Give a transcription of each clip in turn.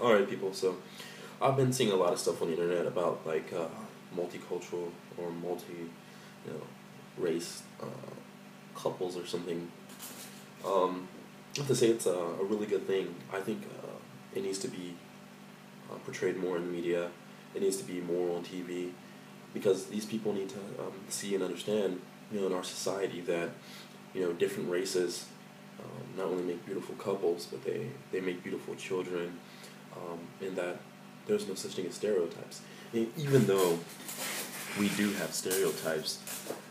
Alright, people, so I've been seeing a lot of stuff on the internet about multicultural or race couples or something. I have to say it's a really good thing. I think it needs to be portrayed more in the media. It needs to be more on TV because these people need to see and understand, in our society that, different races not only make beautiful couples, but they make beautiful children, and that there's no such thing as stereotypes. Even though we do have stereotypes,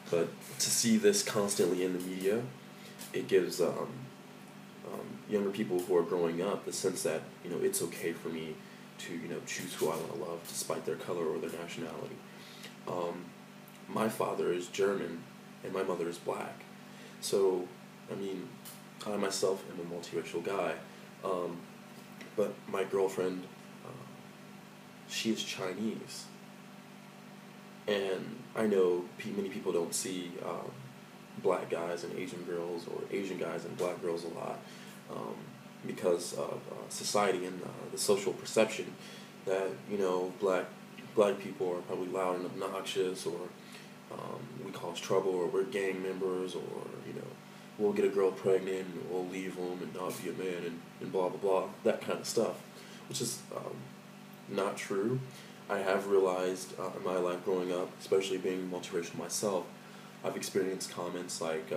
but to see this constantly in the media, it gives younger people who are growing up the sense that, it's okay for me to, choose who I want to love despite their color or their nationality. My father is German and my mother is black. So, I myself am a multiracial guy, but my girlfriend, she is Chinese. And I know many people don't see black guys and Asian girls or Asian guys and black girls a lot because of society and the social perception that, black people are probably loud and obnoxious, or we cause trouble, or we're gang members, or, we'll get a girl pregnant and we'll leave them and not be a man, and blah, blah, blah, that kind of stuff, which is not true. I have realized in my life growing up, especially being multiracial myself, I've experienced comments like,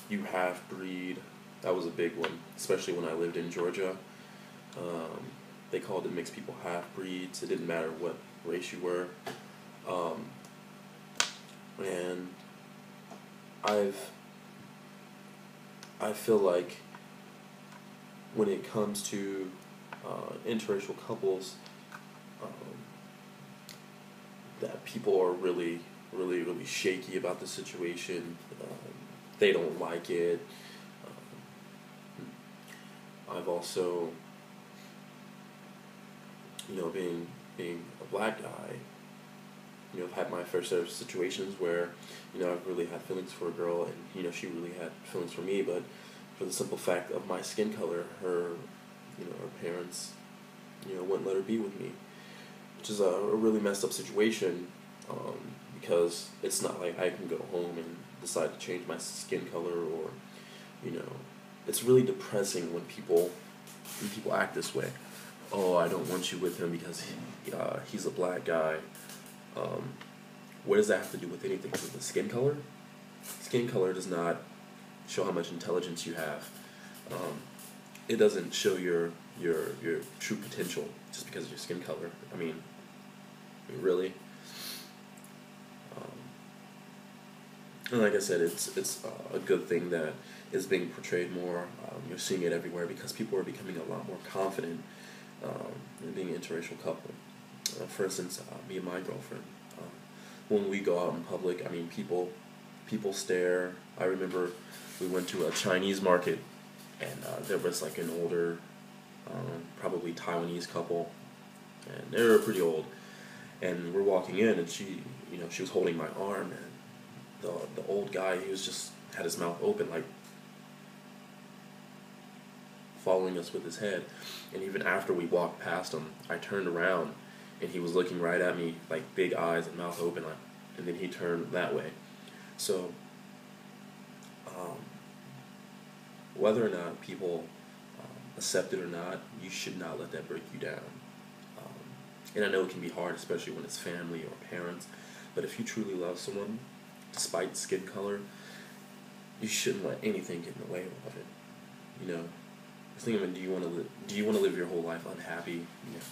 you half-breed. That was a big one, especially when I lived in Georgia. They called the mixed people half-breeds. It didn't matter what race you were. And I feel like when it comes to interracial couples, that people are really, really, really shaky about the situation. They don't like it. I've also, being a black guy, I've had my fair share of situations where, I've really had feelings for a girl, and, she really had feelings for me, but for the simple fact of my skin color, her parents, wouldn't let her be with me, which is a really messed up situation, because it's not like I can go home and decide to change my skin color, or, it's really depressing when people act this way. Oh, I don't want you with him because he's a black guy. What does that have to do with anything? With the skin color? Skin color does not show how much intelligence you have. It doesn't show your true potential just because of your skin color. Really. And like I said, it's a good thing that is being portrayed more. You're seeing it everywhere because people are becoming a lot more confident in being an interracial couple. For instance, me and my girlfriend, when we go out in public, people stare. I remember we went to a Chinese market, and there was like an older, probably Taiwanese couple, and they were pretty old. And we're walking in, and she was holding my arm, and the old guy, he was just had his mouth open, like following us with his head. And even after we walked past him, I turned around, and he was looking right at me, like big eyes and mouth open, and then he turned that way. So, whether or not people accept it or not, you should not let that break you down. And I know it can be hard, especially when it's family or parents, but if you truly love someone, despite skin color, you shouldn't let anything get in the way of it. Think of it, do you want to live your whole life unhappy?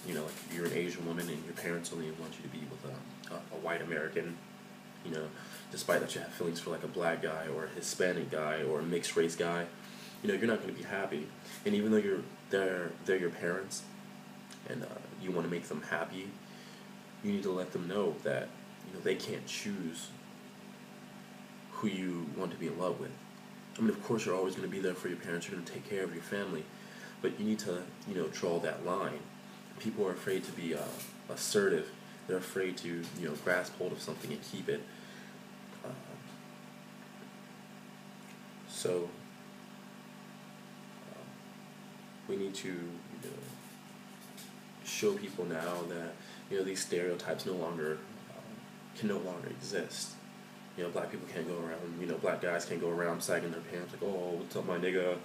Like you're an Asian woman and your parents only want you to be with a white American, despite that you have feelings for like a black guy or a Hispanic guy or a mixed race guy, you're not going to be happy. And even though they're your parents, and you want to make them happy, you need to let them know that they can't choose who you want to be in love with. Of course, you're always going to be there for your parents. You're going to take care of your family, but you need to draw that line. People are afraid to be assertive. They're afraid to grasp hold of something and keep it. We need to show people now that, these stereotypes can no longer exist. Black people can't go around, black guys can't go around sagging their pants like, oh, what's up, my nigga?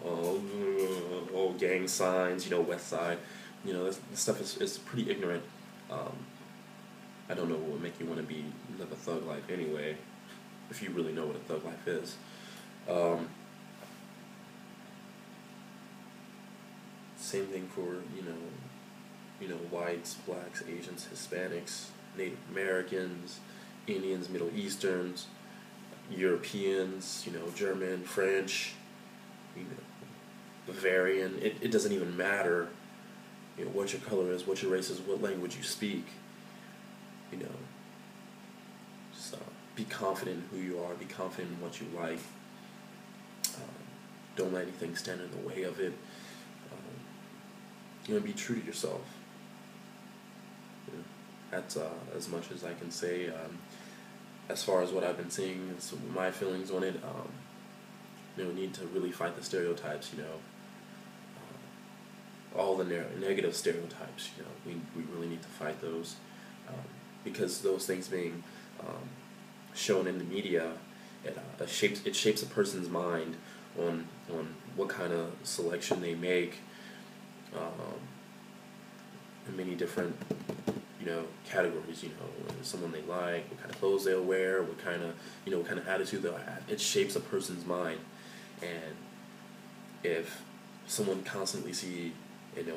Oh, gang signs, West Side. This stuff is pretty ignorant. I don't know what would make you want to live a thug life anyway, if you really know what a thug life is. Same thing for, whites, blacks, Asians, Hispanics, Native Americans, Indians, Middle Easterns, Europeans, German, French, Bavarian. It doesn't even matter, what your color is, what your race is, what language you speak. Just be confident in who you are, be confident in what you like. Don't let anything stand in the way of it. Be true to yourself. That's as much as I can say. As far as what I've been seeing, so my feelings on it, need to really fight the stereotypes. All the negative stereotypes. We really need to fight those, because those things being shown in the media, it shapes a person's mind on what kind of selection they make. In many different, categories, someone they like, what kind of clothes they'll wear, what kind of attitude they'll have. It shapes a person's mind. And if someone constantly see,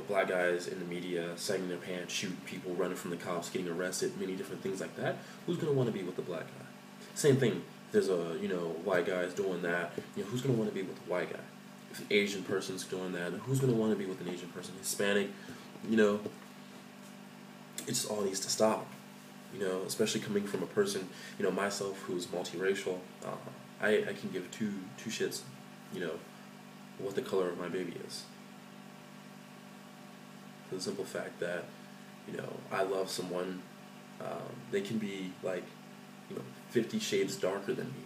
black guys in the media sagging their pants, shooting people, running from the cops, getting arrested, many different things like that, who's going to want to be with the black guy? Same thing, if there's a, white guys doing that, who's going to want to be with the white guy? If an Asian person's doing that, who's going to want to be with an Asian person? Hispanic, it just all needs to stop. Especially coming from a person, myself who's multiracial, I can give two shits, what the color of my baby is. For the simple fact that, I love someone, they can be like, 50 shades darker than me.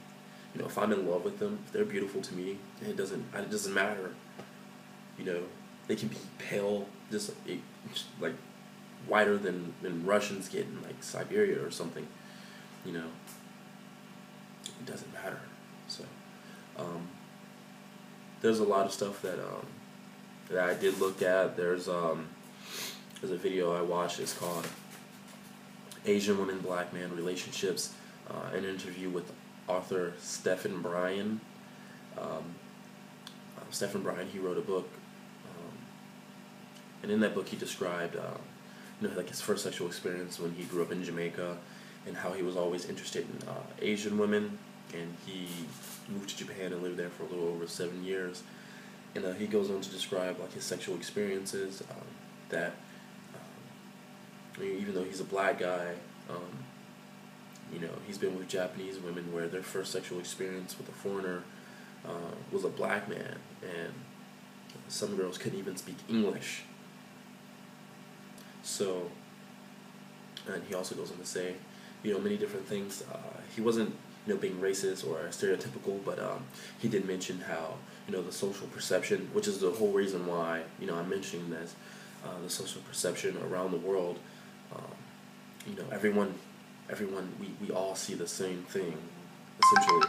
If I'm in love with them, if they're beautiful to me, it doesn't matter. They can be pale, just like whiter than Russians get in like Siberia or something. It doesn't matter. So, there's a lot of stuff that I did look at. There's a video I watched. It's called Asian Women, Black Man Relationships. An interview with author Stephen Bryan. Stephen Bryan, he wrote a book, and in that book he described, like his first sexual experience when he grew up in Jamaica, and how he was always interested in Asian women, and he moved to Japan and lived there for a little over 7 years, and he goes on to describe like his sexual experiences, that even though he's a black guy, he's been with Japanese women where their first sexual experience with a foreigner was a black man, and some girls couldn't even speak English. So, and he also goes on to say, many different things. He wasn't, being racist or stereotypical, but he did mention how, the social perception, which is the whole reason why, I'm mentioning this, the social perception around the world, everyone, we all see the same thing, essentially.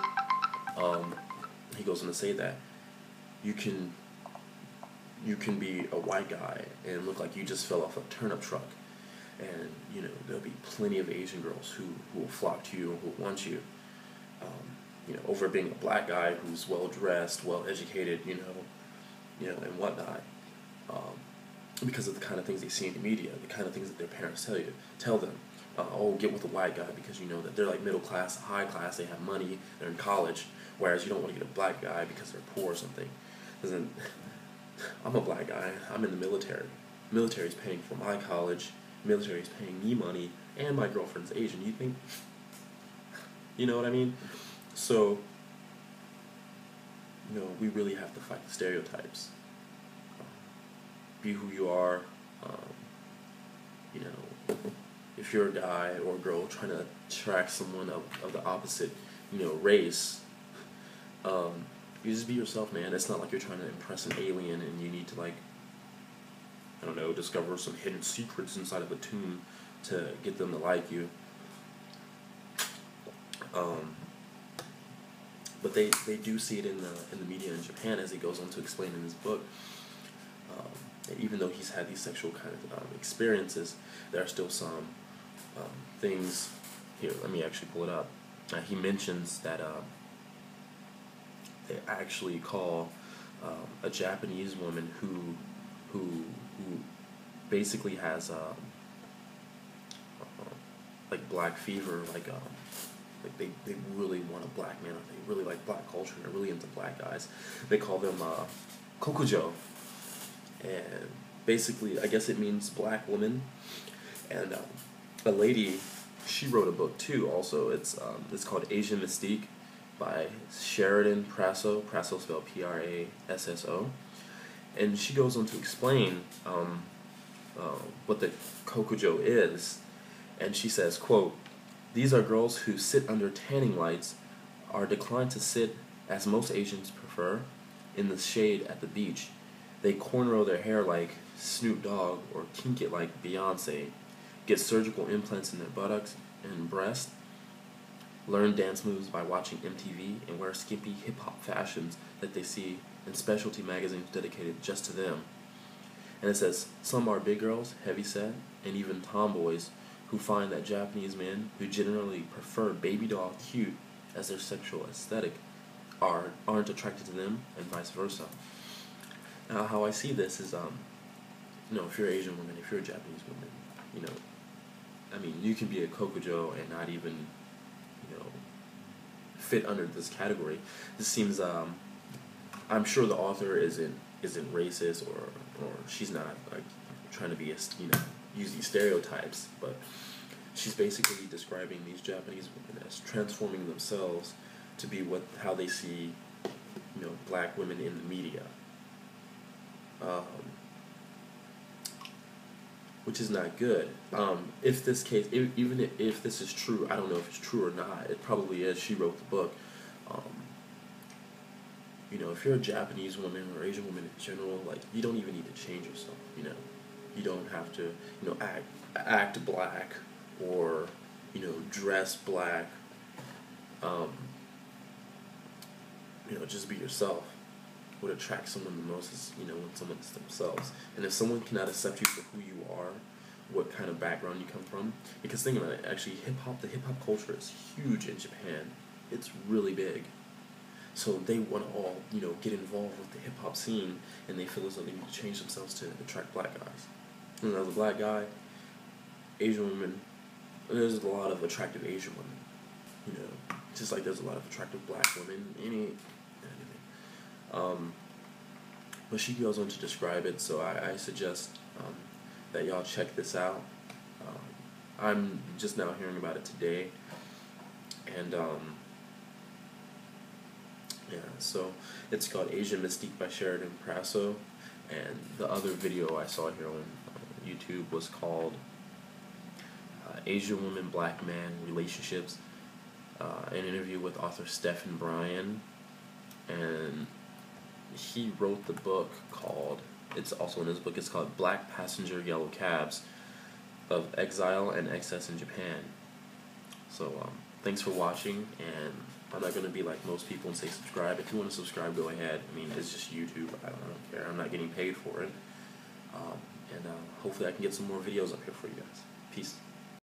He goes on to say that you can be a white guy and look like you just fell off a turnip truck, and there'll be plenty of Asian girls who will flock to you and who will want you, over being a black guy who's well dressed, well educated, and whatnot, because of the kind of things they see in the media, the kind of things that their parents tell them. Get with a white guy because that they're like middle class, high class, they have money, they're in college, whereas you don't want to get a black guy because they're poor or something. I'm a black guy, I'm in the military. Military's paying for my college, military's paying me money, and my girlfriend's Asian. You think, you know what I mean? So, we really have to fight the stereotypes. Be who you are. If you're a guy or a girl trying to attract someone of the opposite, race, you just be yourself, man. It's not like you're trying to impress an alien and you need to, like, I don't know, discover some hidden secrets inside of a tomb to get them to like you. But they do see it in the media in Japan, as he goes on to explain in his book. Even though he's had these sexual kind of experiences, there are still some things. Here, let me actually pull it up. He mentions that they actually call a Japanese woman who basically has like black fever, like they really want a black man, or they really like black culture, and they're really into black guys. They call them kokujo, and basically, I guess it means black woman. And a lady, she wrote a book too. Also, it's called Asian Mystique by Sheridan Prasso. Prasso spelled Prasso, and she goes on to explain what the kokujo is, and she says, quote, "These are girls who sit under tanning lights, are declined to sit, as most Asians prefer, in the shade at the beach. They cornrow their hair like Snoop Dogg or kink it like Beyonce, get surgical implants in their buttocks and breast, learn dance moves by watching MTV, and wear skimpy hip-hop fashions that they see in specialty magazines dedicated just to them." And it says, "Some are big girls, heavyset, and even tomboys who find that Japanese men, who generally prefer baby doll cute as their sexual aesthetic, aren't attracted to them, and vice versa." Now, how I see this is, if you're an Asian woman, if you're a Japanese woman, I mean, you can be a kokujo and not even, fit under this category. This seems, I'm sure the author isn't racist, or she's not like trying to be use these stereotypes, but she's basically describing these Japanese women as transforming themselves to be how they see, black women in the media. Which is not good. If this is true, I don't know if it's true or not. It probably is. She wrote the book. If you're a Japanese woman or Asian woman in general, like, you don't even need to change yourself. You don't have to, act black, or, dress black. Just be yourself. What attracts someone the most is, when someone is themselves. And if someone cannot accept you for who you are, what kind of background you come from, because think about it, actually, the hip-hop culture is huge in Japan. It's really big. So they want to all, get involved with the hip-hop scene, and they feel as though they need to change themselves to attract black guys. And as a black guy, Asian women, there's a lot of attractive Asian women, just like there's a lot of attractive black women, anything. But she goes on to describe it, so I suggest that y'all check this out. I'm just now hearing about it today, and so it's called Asian Mystique by Sheridan Prasso, and the other video I saw here on YouTube was called Asian Woman, Black Man, Relationships, an interview with author Stephen Bryan, and he wrote the book called, it's also in his book, it's called Black Passenger Yellow Cabs of Exile and Excess in Japan. So thanks for watching, and I'm not going to be like most people and say subscribe. If you want to subscribe, go ahead. I mean, it's just YouTube. I don't care. I'm not getting paid for it. And hopefully I can get some more videos up here for you guys. Peace.